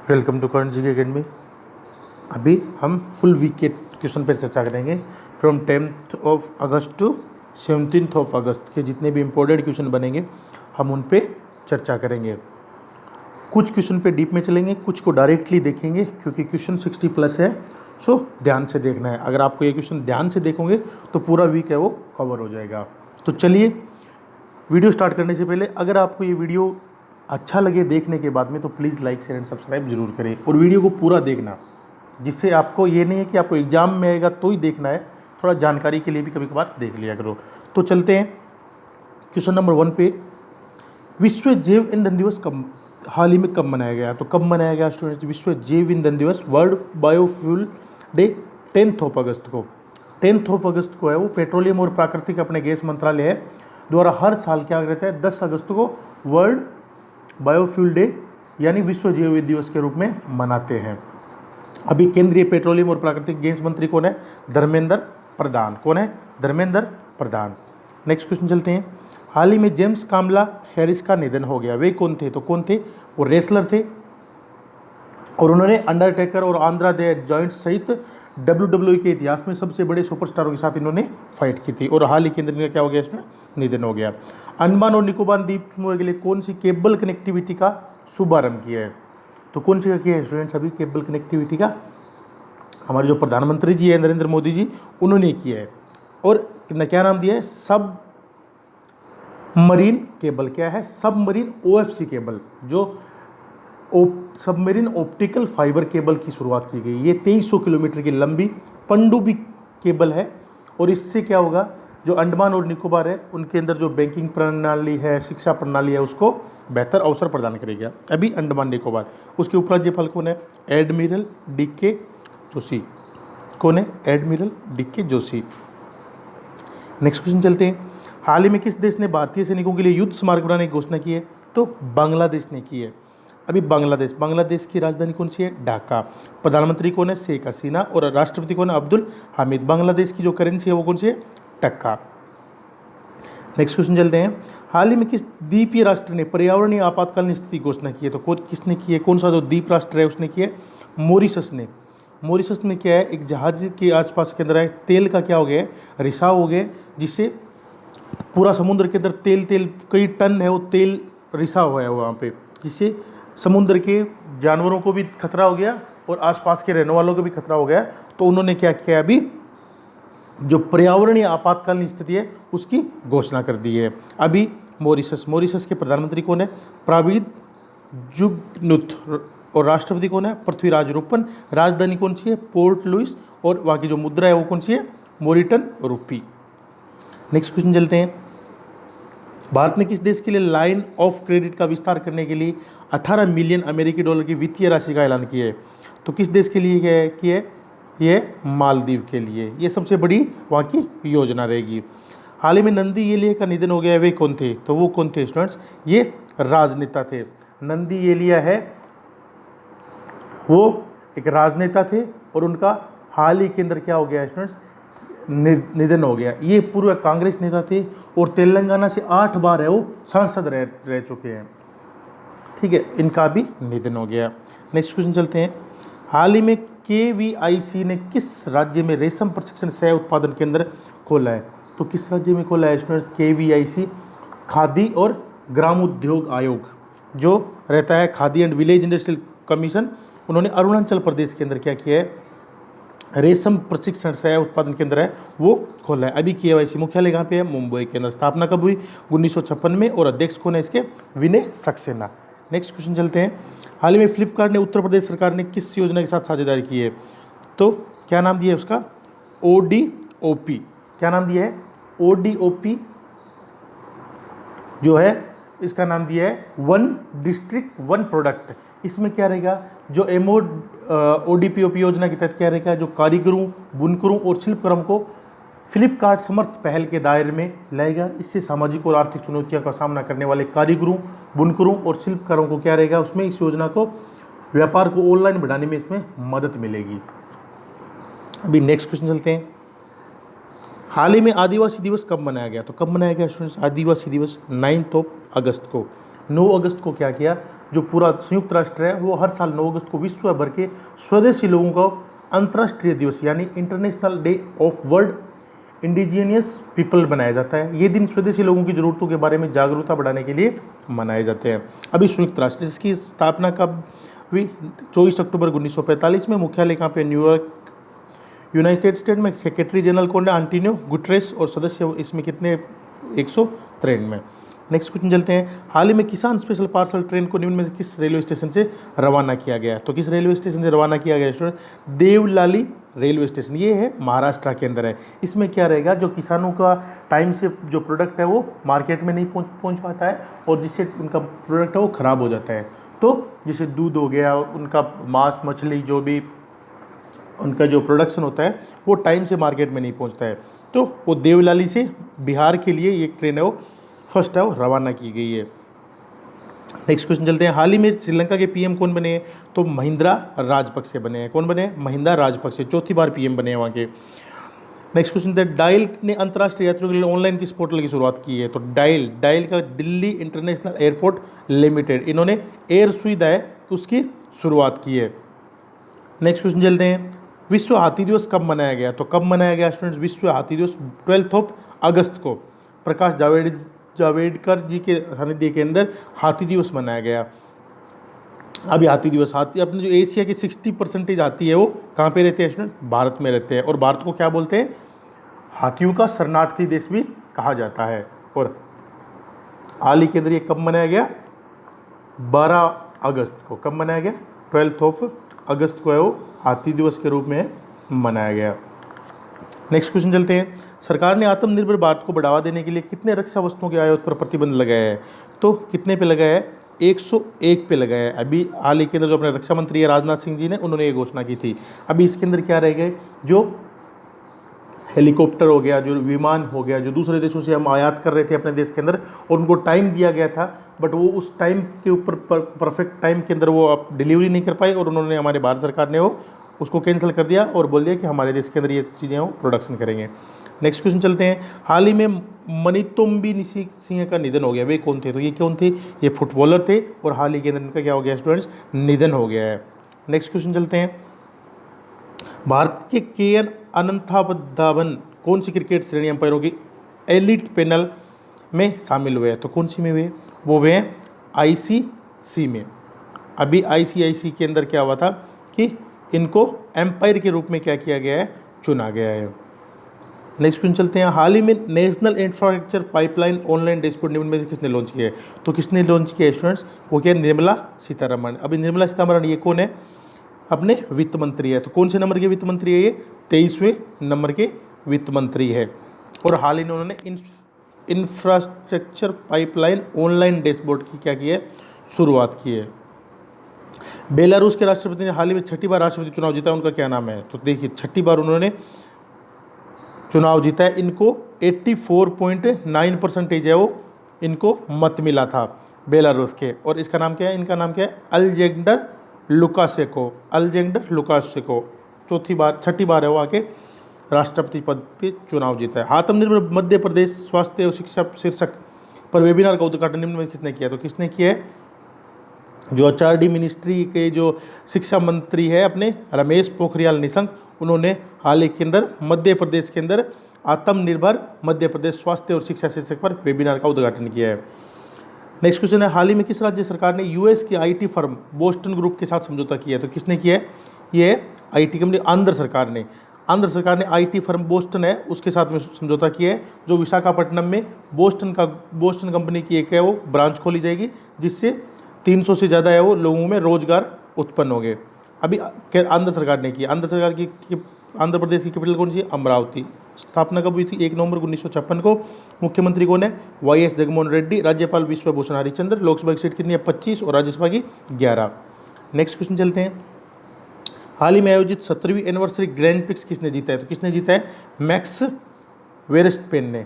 Welcome to Karn GK academy. अभी हम full week के क्वेश्चन पर चर्चा करेंगे। From 10th of August to 17th of August के जितने भी इम्पोर्टेंट क्वेश्चन बनेंगे हम उन पे चर्चा करेंगे। कुछ क्वेश्चन पे डीप में चलेंगे, कुछ को डायरेक्टली देखेंगे क्योंकि क्वेश्चन 60 प्लस है। सो ध्यान से देखना है। अगर आपको ये क्वेश्चन ध्यान से देखोगे तो पूरा वीक है वो कवर हो जाएगा। तो चलिए वीडियो स्टार्ट करने से पहले अगर आपको ये वीडियो अच्छा लगे देखने के बाद में तो please like share and subscribe जरूर करें और वीडियो को पूरा देखना, जिससे आपको ये नहीं है कि आपको एग्जाम में आएगा तो ही देखना है, थोड़ा जानकारी के लिए भी कभी कभार देख लिया करो। तो चलते हैं क्वेश्चन नंबर 1 पे। विश्व जैव ईंधन दिवस कब हाल ही में कब मनाया गया? तो कब मनाया गया स्टूडेंट्स? विश्व जैव ईंधन दिवस, world biofuel day 10th of अगस्त को। 10th ऑफ अगस्त को है वो। पेट्रोलियम और प्राकृतिक अपने गैस मंत्रालय है द्वारा हर साल क्या रहता है 10 अगस्त को वर्ल्ड बायोफ्यूल डे यानी विश्व जैव दिवस के रूप में मनाते हैं। अभी केंद्रीय पेट्रोलियम और प्राकृतिक गैस मंत्री कौन है? धर्मेंद्र प्रधान। कौन है? धर्मेंद्र प्रधान। नेक्स्ट क्वेश्चन चलते हैं। हाल ही में जेम्स कामला हैरिस का निधन हो गया। वे कौन थे? तो कौन थे? वो रेसलर थे और उन्होंने अंडरटेकर और आंद्रा दे जॉइंट सहित WWE के इतिहास में सबसे बड़े सुपरस्टारों के साथ इन्होंने फाइट की थी और हाल ही के अंदर इनका क्या हो गया? इसमें निधन हो गया। अंडमान और निकोबार द्वीप समूह के लिए कौन सी केबल कनेक्टिविटी का शुभारंभ किया है? तो कौन सी का किया है स्टूडेंट्स? अभी केबल कनेक्टिविटी का हमारे जो प्रधानमंत्री जी है नरेंद्र मोदी जी उन्होंने किया है। और क्या नाम दिया है? सब मरीन केबल। क्या है? सबमरीन OFC केबल, जो सबमरीन ऑप्टिकल फाइबर केबल की शुरुआत की गई। ये 2300 किलोमीटर की लंबी पनडुब्बी केबल है और इससे क्या होगा, जो अंडमान और निकोबार है उनके अंदर जो बैंकिंग प्रणाली है, शिक्षा प्रणाली है, उसको बेहतर अवसर प्रदान करेगा। अभी अंडमान निकोबार, उसके उपराज्यपाल कौन है? Admiral DK Joshi. कौन है? Admiral DK Joshi. Next question चलते हैं। हाल ही में किस देश ने भारतीय सैनिकों के लिए युद्ध स्मारक बनाने की घोषणा की है? तो बांग्लादेश ने की है। अभी बांग्लादेश की राजधानी कौन सी है? ढाका। प्रधानमंत्री कौन है? शेख हसीना और राष्ट्रपति कौन है? अब्दुल हामिद। बांग्लादेश की जो करेंसी है वो कौन सी है? टक्का। नेक्स्ट क्वेश्चन चलते हैं। हाल ही में किस द्वीपीय राष्ट्र ने पर्यावरणीय आपातकालीन स्थिति घोषणा की है? तो किसने की है? कौन सा जो द्वीप राष्ट्र है उसने की है? मॉरिशस ने। मॉरिशस में क्या है, एक जहाज के आसपास के अंदर है तेल का क्या हो गया है? रिसाव हो गया, जिससे पूरा समुद्र के अंदर तेल कई टन है वो तेल रिसाव हुआ है वहाँ पे, जिससे समुद्र के जानवरों को भी खतरा हो गया और आसपास के रहने वालों को भी खतरा हो गया। तो उन्होंने क्या किया, अभी जो पर्यावरणीय आपातकालीन स्थिति है उसकी घोषणा कर दी है। अभी मॉरिशस के प्रधानमंत्री कौन है? प्रविद जुगनूथ। और राष्ट्रपति कौन है? पृथ्वीराज रूपन। राजधानी कौन सी है? Port Louis. और वहाँ की जो मुद्रा है वो कौन सी है? मोरिटन रूपी। नेक्स्ट क्वेश्चन चलते हैं। भारत ने किस देश के लिए लाइन ऑफ क्रेडिट का विस्तार करने के लिए 18 मिलियन अमेरिकी डॉलर की वित्तीय राशि का ऐलान किया है? तो किस देश के लिए किया है? ये मालदीव के लिए। ये सबसे बड़ी वहाँ की योजना रहेगी। हाल ही में नंदी येलिया का निधन हो गया है। वे कौन थे? तो वो कौन थे स्टूडेंट्स? ये राजनेता थे। नंदी येलिया है वो एक राजनेता थे और उनका हाल ही के अंदर क्या हो गया स्टूडेंट्स? निधन हो गया। ये पूर्व कांग्रेस नेता थे और तेलंगाना से 8 बार है वो सांसद रह चुके हैं। ठीक है, इनका भी निधन हो गया। नेक्स्ट क्वेश्चन चलते हैं। हाल ही में KVIC ने किस राज्य में रेशम प्रशिक्षण सह उत्पादन केंद्र खोला है? तो किस राज्य में खोला है स्टूडेंट्स? KVIC खादी और ग्रामोद्योग आयोग जो रहता है, khadi and village industrial commission, उन्होंने अरुणाचल प्रदेश के अंदर क्या किया है? रेशम प्रशिक्षण सह उत्पादन केंद्र है वो खोला है। अभी KVIC मुख्यालय कहाँ पे है? मुंबई के अंदर। स्थापना कब हुई? 1956 में। और अध्यक्ष कौन है इसके? विनय सक्सेना। नेक्स्ट क्वेश्चन चलते हैं। हाल ही में फ्लिपकार्ट ने उत्तर प्रदेश सरकार ने किस योजना के साथ साझेदारी की है? तो क्या नाम दिया है उसका? ODOP। क्या नाम दिया है? ODOP जो है इसका नाम दिया है वन डिस्ट्रिक्ट वन प्रोडक्ट। इसमें क्या रहेगा, जो ODPOP योजना के तहत क्या रहेगा, जो कारीगरों, बुनकरों और शिल्पकारों को फ्लिपकार्ट समर्थ पहल के दायरे में लाएगा। इससे सामाजिक और आर्थिक चुनौतियों का सामना करने वाले कारीगरों, बुनकरों और शिल्पकारों को क्या रहेगा, उसमें इस योजना को व्यापार को ऑनलाइन बढ़ाने में इसमें मदद मिलेगी। अभी नेक्स्ट क्वेश्चन चलते हैं। हाल ही में आदिवासी दिवस कब मनाया गया? तो कब मनाया गया स्टूडेंट्स? आदिवासी दिवस 9th ऑफ अगस्त को। 9 अगस्त को क्या किया, जो पूरा संयुक्त राष्ट्र है वो हर साल 9 अगस्त को विश्व भर के स्वदेशी लोगों का अंतर्राष्ट्रीय दिवस यानी international day of world indigenous people बनाया जाता है। ये दिन स्वदेशी लोगों की ज़रूरतों के बारे में जागरूकता बढ़ाने के लिए मनाए जाते हैं। अभी संयुक्त राष्ट्र इसकी स्थापना कब हुई, 24 अक्टूबर 1945 में। मुख्यालय कहाँ पे, न्यूयॉर्क, यूनाइटेड स्टेट में। सेक्रेटरी जनरल कौन है, एंटोनियो गुटेरेस, और सदस्य इसमें कितने, 193 में। नेक्स्ट क्वेश्चन चलते हैं, हाल ही में किसान स्पेशल पार्सल ट्रेन को निम्न में से किस रेलवे स्टेशन से रवाना किया गया, तो किस रेलवे स्टेशन से रवाना किया गया स्टूडेंट, देवलाली रेलवे स्टेशन। ये है महाराष्ट्र के अंदर है। इसमें क्या रहेगा, जो किसानों का टाइम से जो प्रोडक्ट है वो मार्केट में नहीं पहुँच पाता है और जिससे उनका प्रोडक्ट है वो ख़राब हो जाता है। तो जैसे दूध हो गया, उनका मांस मछली जो भी उनका जो प्रोडक्शन होता है वो टाइम से मार्केट में नहीं पहुंचता है, तो वो देवलाली से बिहार के लिए एक ट्रेन है वो फर्स्ट है वो रवाना की गई है। नेक्स्ट क्वेश्चन चलते हैं, हाल ही में श्रीलंका के पीएम कौन बने हैं, तो महिंद्रा राजपक्षे बने हैं। कौन बने हैं, महिंद्रा राजपक्षे, चौथी बार पीएम बने हैं वहाँ के। नेक्स्ट क्वेश्चन है, डायल ने अंतर्राष्ट्रीय यात्रियों के लिए ऑनलाइन किस पोर्टल की शुरुआत की है, तो डायल का दिल्ली इंटरनेशनल एयरपोर्ट लिमिटेड, इन्होंने एयर सुविधा है उसकी शुरुआत की है। नेक्स्ट क्वेश्चन चलते हैं, विश्व हाथी दिवस कब मनाया गया, तो कब मनाया गया स्टूडेंट्स, विश्व हाथी दिवस 12 अगस्त को प्रकाश जावड़ेकर जी के सानिध्य के अंदर हाथी दिवस मनाया गया। अभी हाथी दिवस, हाथी अपने जो एशिया की 60% हाथी है वो कहाँ पे रहते हैं स्टूडेंट, भारत में रहते हैं। और भारत को क्या बोलते हैं, हाथियों का शरणार्थी देश भी कहा जाता है। और हाल ही के अंदर ये कब मनाया गया, 12 अगस्त को। कब मनाया गया, 12 अगस्त को है वो हाथी दिवस के रूप में मनाया गया। नेक्स्ट क्वेश्चन चलते हैं, सरकार ने आत्मनिर्भर भारत को बढ़ावा देने के लिए कितने रक्षा वस्तुओं के आयात पर प्रतिबंध लगाया है, तो कितने पे लगाया है, 101 पे लगाया है। अभी हाल ही के अंदर जो अपने रक्षा मंत्री है राजनाथ सिंह जी ने उन्होंने ये घोषणा की थी। अभी इसके अंदर क्या रह गए, जो हेलीकॉप्टर हो गया, जो विमान हो गया, जो दूसरे देशों से हम आयात कर रहे थे अपने देश के अंदर और उनको टाइम दिया गया था, बट वो उस टाइम के ऊपर परफेक्ट टाइम के अंदर वो अब डिलीवरी नहीं कर पाए और उन्होंने, हमारे भारत सरकार ने वो उसको कैंसिल कर दिया और बोल दिया कि हमारे देश के अंदर ये चीज़ें वो प्रोडक्शन करेंगे। नेक्स्ट क्वेश्चन चलते हैं, हाल ही में मनितोम्बी निशी सिंह का निधन हो गया, वे कौन थे, तो ये कौन थे, ये फुटबॉलर थे और हाल ही के अंदर इनका क्या हो गया स्टूडेंट्स, निधन हो गया है। नेक्स्ट क्वेश्चन चलते हैं, भारत के केएन अनंताबधावन कौन सी क्रिकेट श्रेणी अंपायरों की एलिट पैनल में शामिल हुए हैं, तो कौन सी में हुए, वो हुए हैं आईसीसी में। अभी आईसीआईसी के अंदर क्या हुआ था कि इनको एम्पायर के रूप में क्या किया गया है, चुना गया है। नेक्स्ट क्वेश्चन चलते हैं, हाल ही में national infrastructure pipeline online dashboard निम्न में से किसने लॉन्च किया है, तो किसने लॉन्च किया है स्टूडेंट्स, वो क्या है, निर्मला सीतारमण। अभी निर्मला सीतारमण ये कौन है, अपने वित्त मंत्री है। तो कौन से नंबर के वित्त मंत्री है, ये 23वें नंबर के वित्त मंत्री है। और हाल ही में उन्होंने इंफ्रास्ट्रक्चर पाइपलाइन ऑनलाइन डैशबोर्ड की क्या की है, शुरुआत की है। बेलारूस के राष्ट्रपति ने हाल ही में 6ठी बार राष्ट्रपति चुनाव जीता, उनका क्या नाम है, तो देखिए 6ठी बार उन्होंने चुनाव जीता है। इनको 84.9% है वो इनको मत मिला था बेलारूस के। और इसका नाम क्या है, इनका नाम क्या है, अलेक्जेंडर लुकाशेंको। 6ठी बार है वो आके राष्ट्रपति पद पे चुनाव जीता है। आत्मनिर्भर मध्य प्रदेश स्वास्थ्य और शिक्षा शीर्षक पर वेबिनार का उद्घाटन निम्न में किसने किया, तो किसने किया है, जो एचआरडी मिनिस्ट्री के जो शिक्षा मंत्री है अपने रमेश पोखरियाल निशंक, उन्होंने हाल ही के अंदर मध्य प्रदेश के अंदर आत्मनिर्भर मध्य प्रदेश स्वास्थ्य और शिक्षा शीर्षक पर वेबिनार का उद्घाटन किया है। नेक्स्ट क्वेश्चन है, हाल ही में किस राज्य सरकार ने यूएस की आईटी फर्म बोस्टन ग्रुप के साथ समझौता किया है, तो किसने किया है, ये आईटी कंपनी आंध्र सरकार ने आईटी फर्म बोस्टन है उसके साथ में समझौता किया है, जो विशाखापट्टनम में बोस्टन कंपनी की एक है वो ब्रांच खोली जाएगी, जिससे 300 से ज़्यादा है वो लोगों में रोजगार उत्पन्न हो गए। अभी आंध्र सरकार ने किया। आंध्र प्रदेश की कैपिटल कौन सी है, अमरावती। स्थापना कब हुई थी, 1 नवंबर 1956 को। मुख्यमंत्री कौन है, वाईएस जगनमोहन रेड्डी। राज्यपाल विश्वभूषण हरिचंद्र। लोकसभा की सीट कितनी है, 25 और राज्यसभा की 11। नेक्स्ट क्वेश्चन चलते हैं, हाल ही में आयोजित 17वीं एनिवर्सरी ग्रैंड प्रिक्स किसने जीता है, तो किसने जीता है, मैक्स वेरस्टेपेन ने।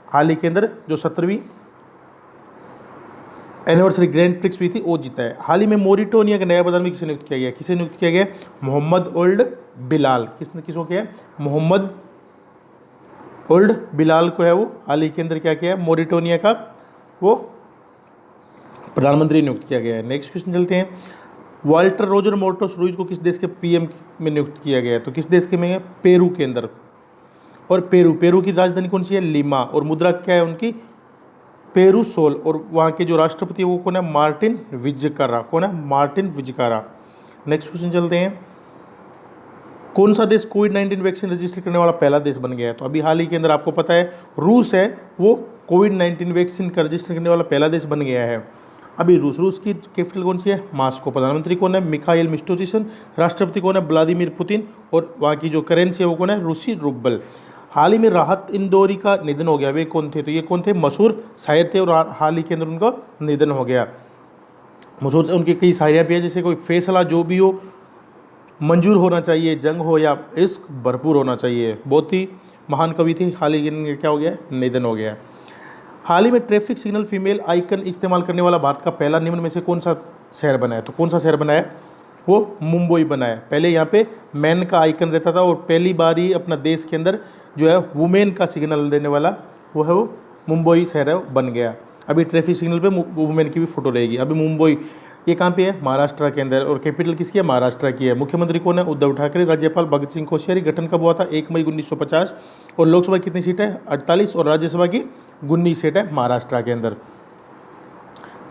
हाल ही के अंदर जो 17वीं एनिवर्सरी ग्रैंड प्रिक्स हुई थी वो जीता है। हाल ही में मोरिटोनिया के नया प्रधानमंत्री किसे नियुक्त किया गया, किसे नियुक्त किया गया, मोहम्मद ओल्ड बिलाल। किसको किया है, मोहम्मद ओल्ड बिलाल को है वो हाल ही के अंदर क्या किया है, मोरिटोनिया का वो प्रधानमंत्री नियुक्त किया गया है। नेक्स्ट क्वेश्चन चलते हैं, वाल्टर रोजर मोर्टोस रूइज को किस देश के पीएम में नियुक्त किया गया है? तो किस देश के में है? पेरू के अंदर। और पेरू की राजधानी कौन सी है? लीमा। और मुद्रा क्या है उनकी? Peru sol. और वहाँ के जो राष्ट्रपति है वो कौन है? Martin Vizcarra. कौन है? मार्टिन विजकारा। नेक्स्ट क्वेश्चन चलते हैं, कौन सा देश कोविड-19 वैक्सीन रजिस्टर करने वाला पहला देश बन गया है? तो अभी हाल ही के अंदर आपको पता है रूस है वो कोविड-19 वैक्सीन का रजिस्टर करने वाला पहला देश बन गया है। अभी रूस की कैपिटल कौन सी है? मॉस्को। प्रधानमंत्री कौन है? मिखाइल मिशोस्टिन। राष्ट्रपति कौन है? Vladimir Putin. और वहाँ की जो करेंसी है वो कौन है? रूसी रूबल। हाल ही में राहत इंदौरी का निधन हो गया। वे कौन थे? तो ये कौन थे? मशहूर शायर थे और हाल ही के अंदर उनका निधन हो गया। मशहूर उनकी कई शायरियाँ भी है, जैसे कोई फैसला जो भी हो मंजूर होना चाहिए, जंग हो या इश्क भरपूर होना चाहिए। बहुत ही महान कवि थे। हाल ही के क्या हो गया? निधन हो गया। हाल ही में ट्रैफिक सिग्नल फीमेल आइकन इस्तेमाल करने वाला भारत का पहला निम्न में से कौन सा शहर बना है? तो कौन सा शहर बना है? वो मुंबई बना है। पहले यहाँ पे मैन का आइकन रहता था और पहली बार ही अपना देश के अंदर जो है वुमेन का सिग्नल देने वाला वो है वो मुंबई शहर है वो बन गया। अभी ट्रैफिक सिग्नल पे वुमेन की भी फोटो रहेगी। अभी मुंबई ये कहाँ पे है? महाराष्ट्र के अंदर। और कैपिटल किसकी है? महाराष्ट्र की है। मुख्यमंत्री कौन है? उद्धव ठाकरे। राज्यपाल भगत सिंह कोश्यारी। गठन कब हुआ था? 1 मई 1950। और लोकसभा की कितनी सीट है? 48। और राज्यसभा की 19 सीट है महाराष्ट्र के अंदर।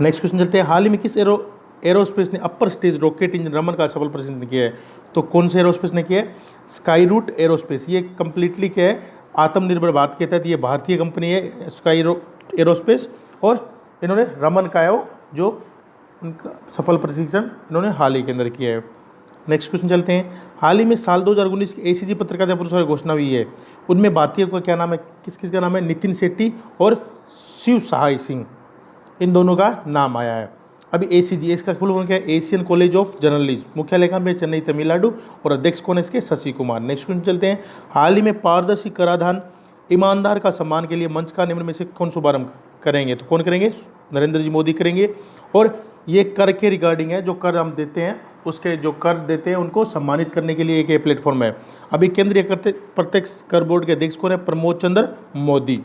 नेक्स्ट क्वेश्चन चलते हैं, हाल ही में किस एरोस्पेस ने upper stage rocket engine Raman का सफल परीक्षण किया है? तो कौन से एरोस्पेस ने किया है? Skyroot aerospace. ये कंप्लीटली क्या है? आत्मनिर्भर भारत के तहत ये भारतीय कंपनी है स्काई एरोस्पेस। और इन्होंने रमन का है वो जो उनका सफल प्रशिक्षण इन्होंने हाल ही के अंदर किया है। नेक्स्ट क्वेश्चन चलते हैं, हाल ही में साल 2019 की ACG पत्रकारिता पुरस्कार की घोषणा हुई है। उनमें भारतीय का क्या नाम है? किस किस का नाम है? नितिन शेट्टी और शिव सहाय सिंह, इन दोनों का नाम आया है। अभी ACG इसका फुल फॉर्म क्या है? Asian college of journalism. मुख्यालय कहाँ पे? चेन्नई तमिलनाडु। और अध्यक्ष कौन है इसके? शशि कुमार। नेक्स्ट क्वेश्चन चलते हैं, हाल ही में पारदर्शी कराधान ईमानदार का सम्मान के लिए मंच का निम्न में से कौन शुभारंभ करेंगे? तो कौन करेंगे? नरेंद्र जी मोदी करेंगे। और ये कर के रिगार्डिंग है, जो कर हम देते हैं उसके जो कर देते हैं उनको सम्मानित करने के लिए एक प्लेटफॉर्म है। अभी केंद्रीय प्रत्यक्ष कर बोर्ड के अध्यक्ष कौन है? प्रमोद चंद्र मोदी।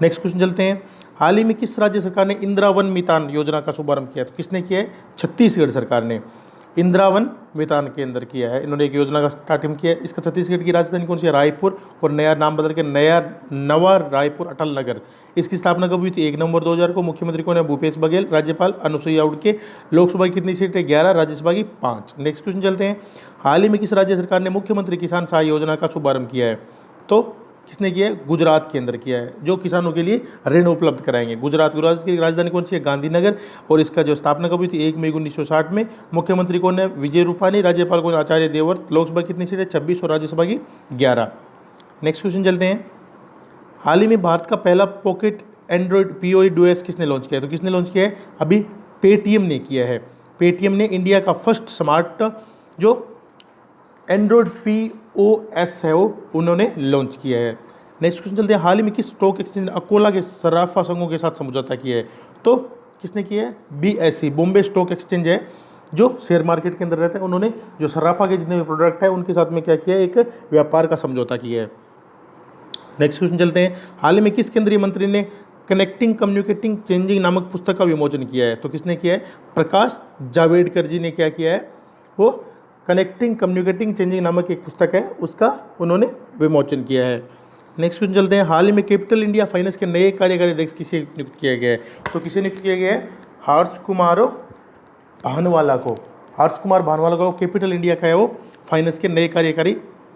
नेक्स्ट क्वेश्चन चलते हैं, हाल ही में किस राज्य सरकार ने इंदिरावन मितान योजना का शुभारंभ किया? तो किसने किया है? छत्तीसगढ़ सरकार ने इंदिरावन मितान के अंदर किया है। इन्होंने एक योजना का स्टार्टिंग किया है। इसका छत्तीसगढ़ की राजधानी कौन सी है? रायपुर। और नया नाम बदल के नवा रायपुर अटल नगर। इसकी स्थापना कब हुई थी? 1 नवंबर 2000 को। मुख्यमंत्री कौन है? भूपेश बघेल। राज्यपाल अनुसुईया उइके। लोकसभा की कितनी सीटें? 11। राज्यसभा की 5। नेक्स्ट क्वेश्चन चलते हैं, हाल ही में किस राज्य सरकार ने मुख्यमंत्री किसान सहाय योजना का शुभारंभ किया है? तो किसने किया है? गुजरात के अंदर किया है, जो किसानों के लिए ऋण उपलब्ध कराएंगे। गुजरात की राजधानी कौन सी है? गांधीनगर। और इसका जो स्थापना कब हुई थी? 1 मई 1960 में। मुख्यमंत्री कौन है? विजय रूपानी। राज्यपाल कौन? आचार्य देवव्रत। लोकसभा कितनी सीटें? 26। और राज्यसभा की 11। नेक्स्ट क्वेश्चन चलते हैं, हाल ही में भारत का पहला पॉकेट एंड्रॉइड POS किसने लॉन्च किया है? तो किसने लॉन्च किया है? अभी पेटीएम ने किया है। पेटीएम ने इंडिया का फर्स्ट स्मार्ट जो एंड्रॉइड POS है वो उन्होंने लॉन्च किया है। नेक्स्ट क्वेश्चन चलते हैं, हाल ही में किस स्टॉक एक्सचेंज ने अकोला के सराफा संघों के साथ समझौता किया है? तो किसने किया है? BSE बॉम्बे स्टॉक एक्सचेंज है जो शेयर मार्केट के अंदर रहते हैं। उन्होंने जो सराफा के जितने भी प्रोडक्ट है उनके साथ में क्या किया है? एक व्यापार का समझौता किया है। नेक्स्ट क्वेश्चन चलते हैं, हाल ही में किस केंद्रीय मंत्री ने कनेक्टिंग कम्युनिकेटिंग चेंजिंग नामक पुस्तक का विमोचन किया है? तो किसने किया है? प्रकाश जावड़ेकर जी ने क्या किया है? वो कनेक्टिंग कम्युनिकेटिंग चेंजिंग नामक एक पुस्तक है उसका उन्होंने विमोचन किया है। नेक्स्ट क्वेश्चन चलते हैं, हाल ही में कैपिटल इंडिया फाइनेंस के नए कार्यकारी अध्यक्ष किसे नियुक्त किया गया है? तो किसे नियुक्त किया गया है? हर्ष कुमार भानवाला को। हर्ष कुमार भानवाला को कैपिटल इंडिया का है वो फाइनेंस के नए कार्यकारी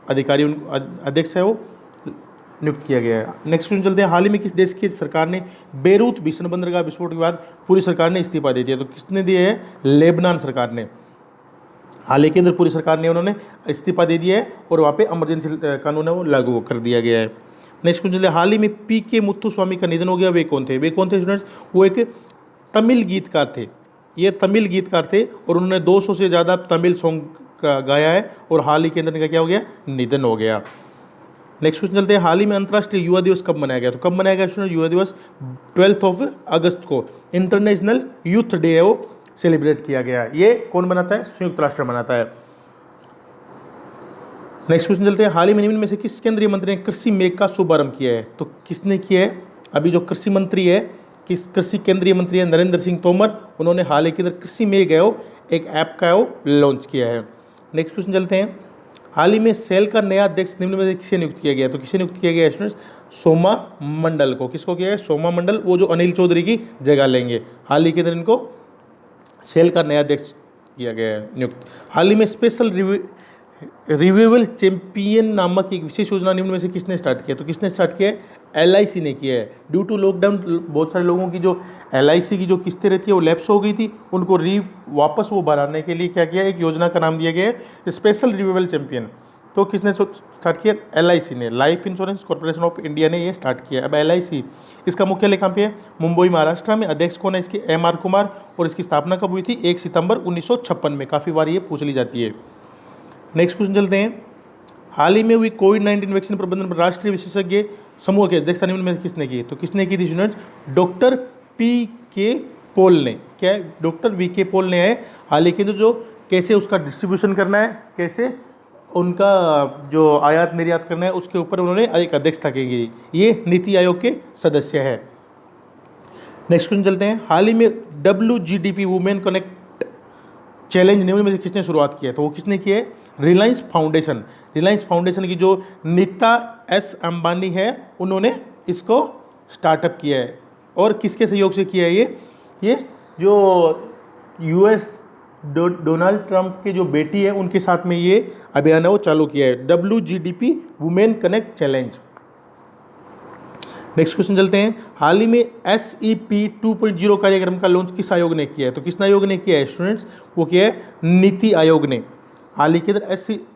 अधिकारी अध्यक्ष है वो नियुक्त किया गया है। नेक्स्ट क्वेश्चन चलते हैं, हाल ही में किस देश की सरकार ने बेरूत भीषण बंदरगाह विस्फोट के बाद पूरी सरकार ने इस्तीफा दे दिया? तो किसने दिया है? लेबनान सरकार ने। हाल ही के अंदर पूरी सरकार ने उन्होंने इस्तीफा दे दिया है और वहाँ पे इमरजेंसी कानून है वो लागू कर दिया गया है। नेक्स्ट क्वेश्चन, हाल ही में PK मुत्थुस्वामी का निधन हो गया। वे कौन थे? वे कौन थे स्टूडेंट्स? वो एक तमिल गीतकार थे। ये तमिल गीतकार थे और उन्होंने 200 से ज़्यादा तमिल सॉन्ग गाया है और हाल ही के अंदर इनका क्या हो गया? निधन हो गया। नेक्स्ट क्वेश्चन चलते हैं, हाल ही में अंतर्राष्ट्रीय युवा दिवस कब मनाया गया? तो कब मनाया गया स्टूडेंट? युवा दिवस 12 अगस्त को इंटरनेशनल यूथ डे है वो सेलिब्रेट किया गया। ये कौन बनाता है? संयुक्त राष्ट्र बनाता है। नेक्स्ट क्वेश्चन चलते हैं, हाल ही में निम्न में से किस केंद्रीय मंत्री ने कृषि मेघ का शुभारंभ किया है? तो किसने किया है? अभी जो कृषि मंत्री है किस कृषि केंद्रीय मंत्री है नरेंद्र सिंह तोमर, उन्होंने हाल ही के अंदर कृषि में गए एक ऐप का वो लॉन्च किया है। नेक्स्ट क्वेश्चन चलते हैं, हाल ही में सेल का नया अध्यक्ष निम्न में से किसे नियुक्त किया गया? तो किसे नियुक्त किया गया स्टूडेंट्स? सोमा मंडल को। किसको किया है? सोमा मंडल, वो जो अनिल चौधरी की जगह लेंगे। हाल ही के अंदर इनको सेल का नया अध्यक्ष किया गया है नियुक्त। हाल ही में स्पेशल रिव्यूअल चैंपियन नामक एक विशेष योजना निम्न में से किसने स्टार्ट किया? तो किसने स्टार्ट किया है? LIC ने किया है। ड्यू टू लॉकडाउन बहुत सारे लोगों की जो LIC की जो किस्तें रहती है वो लैप्स हो गई थी, उनको वापस वो भराने के लिए क्या किया, एक योजना का नाम दिया गया है स्पेशल रिव्यूअल चैंपियन। तो किसने स्टार्ट किया? LIC ने, life insurance corporation of India ने ये स्टार्ट किया। अब LIC, इसका मुख्यालय कहाँ पे है? मुंबई महाराष्ट्र में। अध्यक्ष कौन है इसके? MR कुमार। और इसकी स्थापना कब हुई थी? 1 सितंबर 1956 में। काफ़ी बार ये पूछ ली जाती है। नेक्स्ट क्वेश्चन चलते हैं, हाल ही में हुई कोविड-19 वैक्सीन प्रबंधन पर राष्ट्रीय विशेषज्ञ समूह की अध्यक्षता निम्न में किसने की? तो किसने की थी स्टूडेंट्स? डॉक्टर PK पॉल ने। क्या है? डॉक्टर VK पॉल ने है। हाल ही के जो कैसे उसका डिस्ट्रीब्यूशन करना है, कैसे उनका जो आयात निर्यात करना है, उसके ऊपर उन्होंने एक अध्यक्षता की गई। ये नीति आयोग के सदस्य है। नेक्स्ट क्वेश्चन चलते हैं, हाल ही में WGDP वुमेन कनेक्ट चैलेंज निम्न में से किसने शुरुआत किया है? तो वो किसने किया है? रिलायंस फाउंडेशन। रिलायंस फाउंडेशन की जो नीता S अंबानी है, उन्होंने इसको स्टार्टअप किया है। और किसके सहयोग से किया है ये जो US डोनाल्ड ट्रंप की जो बेटी है उनके साथ में ये अभियान है वो चालू किया है, WGDP women connect challenge. Next question चलते हैं, हाल ही में SEP 2.0 कार्यक्रम का लॉन्च किस आयोग ने किया है? तो किस आयोग ने किया है स्टूडेंट्स? वो किया है नीति आयोग ने। हाल ही के अंदर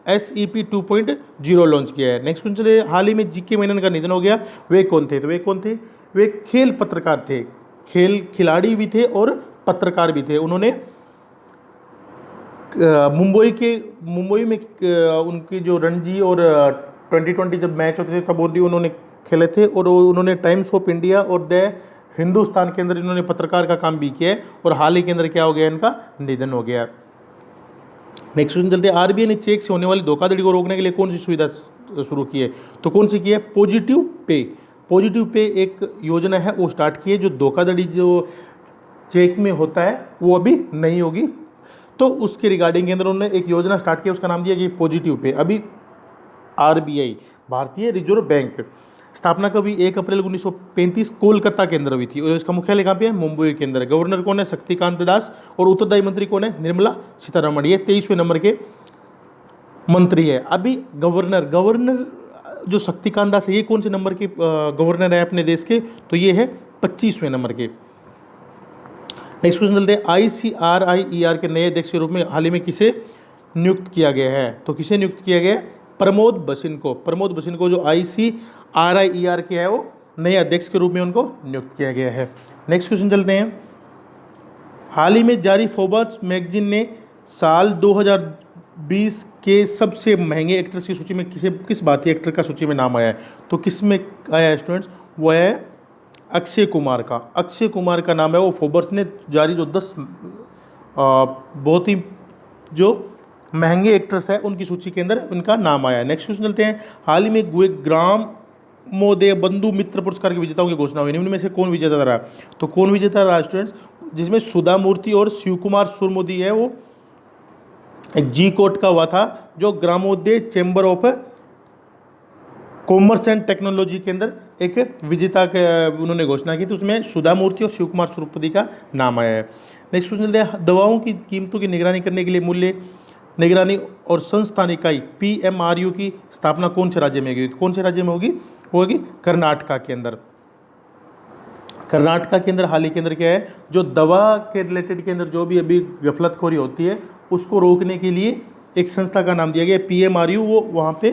SEP 2.0 लॉन्च किया है। नेक्स्ट क्वेश्चन चलिए, हाल ही में GK मेनन का निधन हो गया। वे कौन थे? तो वे कौन थे? वे खेल पत्रकार थे, खेल खिलाड़ी भी थे और पत्रकार भी थे। उन्होंने मुंबई में उनकी जो रणजी और 2020 जब मैच होते थे तब उन्होंने खेले थे। और उन्होंने टाइम्स ऑफ इंडिया और द हिंदुस्तान के अंदर इन्होंने पत्रकार का काम भी किया है। और हाल ही के अंदर क्या हो गया? इनका निधन हो गया। नेक्स्ट क्वेश्चन चलते हैं, RBI ने चेक से होने वाली धोखाधड़ी को रोकने के लिए कौन सी सुविधा शुरू की है? तो कौन सी की है? Positive pay. पॉजिटिव पे एक योजना है वो स्टार्ट की है, जो धोखाधड़ी जो चेक में होता है वो अभी नहीं होगी। तो उसके रिगार्डिंग के अंदर उन्होंने एक योजना स्टार्ट किया, उसका नाम दिया कि पॉजिटिव पे। अभी RBI, भारतीय रिजर्व बैंक, स्थापना कभी 1 अप्रैल 1935 कोलकाता के अंदर हुई थी। और इसका मुख्यालय कहाँ पे है? मुंबई के अंदर। गवर्नर कौन है? शक्तिकांत दास। और उत्तरदायी मंत्री कौन है? निर्मला सीतारमण। ये 23वें नंबर के मंत्री है। अभी गवर्नर जो शक्तिकांत दास है, ये कौन से नंबर के गवर्नर है अपने देश के? तो ये है 25वें नंबर के। नेक्स्ट क्वेश्चन चलते हैं, ICRIER के नए अध्यक्ष के रूप में हाल ही में किसे नियुक्त किया गया है? तो किसे नियुक्त किया गया है? प्रमोद बसिन को। प्रमोद बसिन को जो ICRIER के है वो नए अध्यक्ष के रूप में उनको नियुक्त किया गया है। नेक्स्ट क्वेश्चन चलते हैं, हाल ही में जारी फोर्ब्स मैगजीन ने साल 2020 के सबसे महंगे एक्टर्स की सूची में किस भारतीय एक्टर का सूची में नाम आया है? तो किस में आया है स्टूडेंट्स? वो है अक्षय कुमार का। अक्षय कुमार का नाम है वो फोर्ब्स ने जारी जो 10 बहुत ही जो महंगे एक्ट्रेस है उनकी सूची के अंदर उनका नाम आया है। नेक्स्ट क्वेश्चन चलते हैं, हाल ही में ग्रामोदय बंधु मित्र पुरस्कार के विजेताओं की घोषणा हुई। निम्न में से कौन विजेता रहा? तो कौन विजेता रहा स्टूडेंट्स? जिसमें सुधा मूर्ति और शिव कुमार सुरमोदी है, वो एक G कोट का हुआ था, जो Gramodaya chamber of commerce and technology के अंदर एक विजेता के उन्होंने घोषणा की थी। उसमें सुधा मूर्ति और शिव कुमार सुरपति का नाम आया है। नेक्स्ट क्वेश्चन चलते हैं, दवाओं की कीमतों की निगरानी करने के लिए मूल्य निगरानी और संस्थान इकाई PMRU की स्थापना कौन से राज्य में होगी? कौन से राज्य में होगी? कर्नाटका के अंदर। कर्नाटका के अंदर हाल ही के अंदर क्या है, जो दवा के रिलेटेड के अंदर जो भी अभी गफलतखोरी होती है उसको रोकने के लिए एक संस्था का नाम दिया गया PMRU, वो वहाँ पे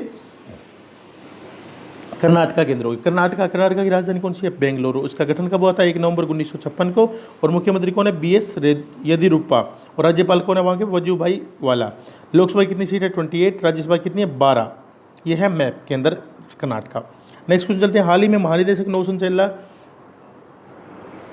कर्नाटका के अंदर होगी। कर्नाटका की राजधानी कौन सी है? बेंगलुरु। इसका गठन कब हुआ था? 1 नवंबर 1956 को। और मुख्यमंत्री कौन है? BS येदियुरप्पा। और राज्यपाल कौन है वहाँ के? वजुभाई वाला। लोकसभा कितनी सीट है? 28। राज्यसभा कितनी है? 12। ये है मैप के अंदर कर्नाटका। नेक्स्ट क्वेश्चन चलते हैं, हाल ही में महानिदेशक नौ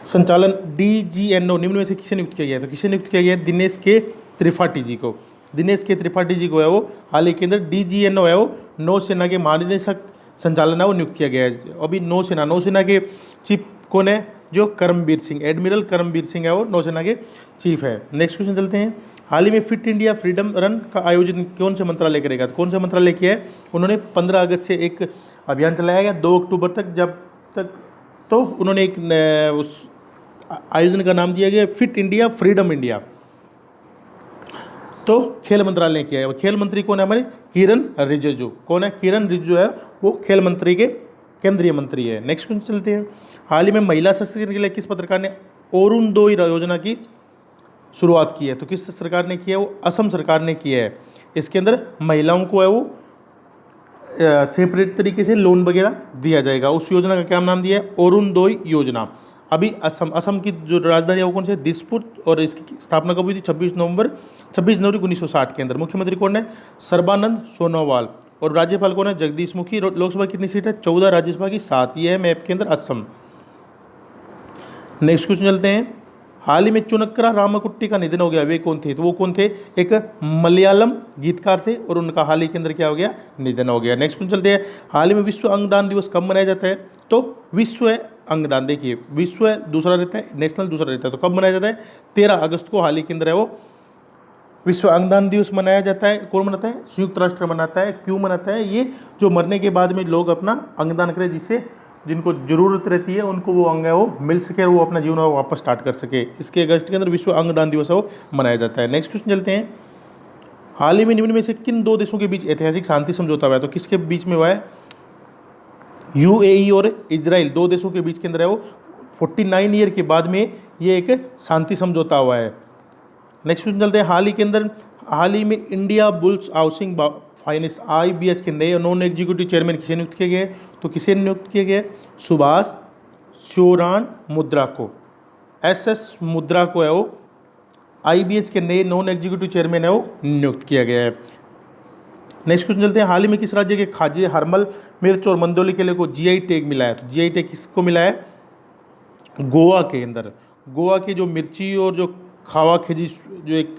संचालन DGNO निम्न में से किसे नियुक्त किया गया है? तो किसे नियुक्त किया गया है? दिनेश के त्रिपाठी जी को। दिनेश के त्रिपाठी जी को है वो हाल ही के अंदर DGNO है वो नौसेना के महानिदेशक संचालन है वो नियुक्त किया गया है। अभी नौसेना के चीफ कौन है? जो करमबीर सिंह, एडमिरल करमबीर सिंह है वो नौसेना के चीफ है। नेक्स्ट क्वेश्चन चलते हैं, हाल ही में फिट इंडिया फ्रीडम रन का आयोजन कौन से मंत्रालय करेगा? तो कौन सा मंत्रालय किया है? उन्होंने 15 अगस्त से एक अभियान चलाया गया 2 अक्टूबर तक, जब तक तो उन्होंने एक उस आयोजन का नाम दिया गया फिट इंडिया फ्रीडम इंडिया। तो खेल मंत्रालय ने किया है। खेल मंत्री कौन है? हमारे किरण रिजिजू। कौन है? किरण रिजिजू है, वो खेल मंत्री के केंद्रीय मंत्री है। नेक्स्ट क्वेश्चन चलते हैं, हाल ही में महिला सशक्तिकरण के लिए किस पत्रकार ने अरुणोदय योजना की शुरुआत की है? तो किस सरकार ने किया है? वो असम सरकार ने किया है। इसके अंदर महिलाओं को है वो सेपरेट तरीके से लोन वगैरह दिया जाएगा। उस योजना का क्या नाम दिया है? अरुणोदय योजना। अभी असम की जो राजधानी है वो कौन सी है? दिसपुर, और इसकी स्थापना कब हुई थी? 26 जनवरी 1960 के अंदर। मुख्यमंत्री कौन है? सर्बानंद सोनोवाल। और राज्यपाल कौन है? जगदीश मुखी। लोकसभा कितनी सीट है? 14, राज्यसभा की 7। ये है मैप के अंदर असम। नेक्स्ट क्वेश्चन चलते हैं, हाल ही में चुनक्करा रामाकुट्टी का निधन हो गया, वे कौन थे? तो वो कौन थे? एक मलयालम गीतकार थे और उनका हाल ही के अंदर क्या हो गया? निधन हो गया। नेक्स्ट क्वेश्चन चलते हैं, हाल ही में विश्व अंगदान दिवस कब मनाया जाता है? तो विश्व अंगदान, देखिए विश्व दूसरा रहता है, नेशनल दूसरा रहता है, तो कब मनाया जाता है? 13 अगस्त को हाल ही के अंदर है वो विश्व अंगदान दिवस मनाया जाता है। कौन मनाता है? संयुक्त राष्ट्र मनाता है। क्यों मनाता है? ये जो मरने के बाद में लोग अपना अंगदान करें, जिससे जिनको ज़रूरत रहती है उनको वो अंग है वो मिल सके और वो अपना जीवन वो वापस स्टार्ट कर सके। इसके अगस्त के अंदर विश्व अंगदान दिवस है वो मनाया जाता है। नेक्स्ट क्वेश्चन चलते हैं, हाल ही में निम्न में से किन 2 देशों के बीच ऐतिहासिक शांति समझौता हुआ है? तो किसके बीच में हुआ है? UAE और इजराइल, 2 देशों के बीच के अंदर है वो 49 ईयर के बाद में ये एक शांति समझौता हुआ है। नेक्स्ट क्वेश्चन चलते हैं, हाल ही में India bulls housing finance IBH के नए नॉन एग्जीक्यूटिव चेयरमैन किसे नियुक्त किए गए? तो किसे नियुक्त किए गए? सुभाष श्योरान मुद्रा को, SS मुद्रा को है वो IBH के नए नॉन एग्जीक्यूटिव चेयरमैन है वो नियुक्त किया गया है। नेक्स्ट क्वेश्चन चलते हैं, हाल ही में किस राज्य के खाजे, हरमल, मिर्च और मंदोली केले को GI टैग मिला है? तो GI टैग किसको मिला है? गोवा के अंदर। गोवा की जो मिर्ची और जो खावा खीजी जो एक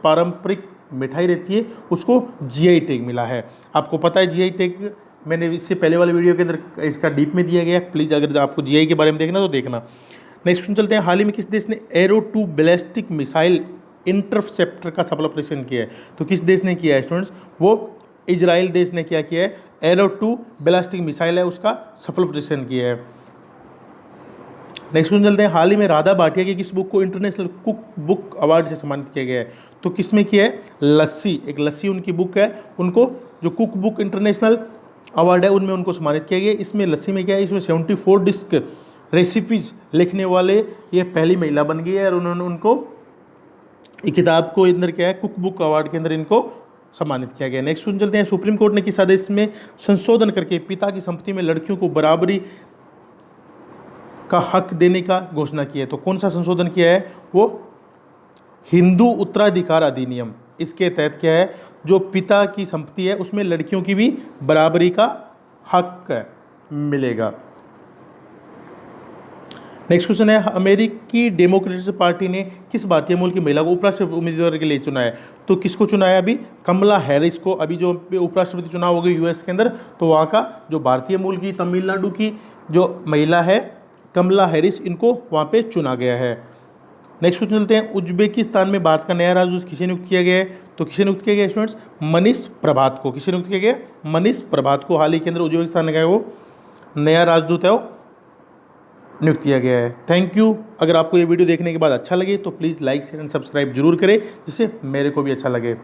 पारंपरिक मिठाई रहती है उसको GI टैग मिला है। आपको पता है GI टैग, मैंने इससे पहले वाले वीडियो के अंदर इसका डीप में दिया गया है, प्लीज़ अगर आपको GI के बारे में देखना तो देखना। नेक्स्ट क्वेश्चन चलते हैं, हाल ही में किस देश ने एरो 2 बैलिस्टिक मिसाइल इंटरसेप्टर का सफल ऑपरेशन किया है? तो किस देश ने किया है स्टूडेंट्स? वो इजराइल देश ने क्या किया है? एरो 2 बैलिस्टिक मिसाइल है उसका सफल ऑपरेशन किया है। नेक्स्ट क्वेश्चन चलते हैं, हाल ही में राधा भाटिया की किस बुक को इंटरनेशनल कुक बुक अवार्ड से सम्मानित किया गया है? तो किस में किया है? लस्सी, एक लस्सी उनकी बुक है, उनको जो कुक बुक इंटरनेशनल अवार्ड है उनमें उनको सम्मानित किया गया। इसमें लस्सी में क्या है? इसमें 74 डिस्क रेसिपीज लिखने वाले ये पहली महिला बन गई है और उन्होंने उनको एक किताब को अंदर क्या है? कुक बुक अवार्ड के अंदर इनको सम्मानित किया गया। नेक्स्ट क्वेश्चन चलते हैं, सुप्रीम कोर्ट ने किस आदेश में संशोधन करके पिता की संपत्ति में लड़कियों को बराबरी का हक देने का घोषणा की है? तो कौन सा संशोधन किया है? वो हिंदू उत्तराधिकार अधिनियम। इसके तहत क्या है? जो पिता की संपत्ति है उसमें लड़कियों की भी बराबरी का हक मिलेगा। नेक्स्ट क्वेश्चन है, अमेरिकी डेमोक्रेटिक पार्टी ने किस भारतीय मूल की महिला को उपराष्ट्रपति उम्मीदवार के लिए चुना है? तो किसको चुना है? अभी कमला हैरिस को। अभी जो उपराष्ट्रपति चुनाव हो गए US के अंदर, तो वहाँ का जो भारतीय मूल की तमिलनाडु की जो महिला है कमला हैरिस, इनको वहाँ पे चुना गया है। नेक्स्ट क्वेश्चन चलते हैं, उज्बेकिस्तान में भारत का नया राजदूत किसे नियुक्त किया गया है? तो किसे नियुक्त किया गया स्टूडेंट्स? मनीष प्रभात को। किसे नियुक्त किया गया? मनीष प्रभात को हाल ही के अंदर उज्बेकिस्तान का वो नया राजदूत है वो नियुक्त किया गया है। Thank you. अगर आपको ये वीडियो देखने के बाद अच्छा लगे तो please like share and subscribe जरूर करें, जिससे मेरे को भी अच्छा लगे।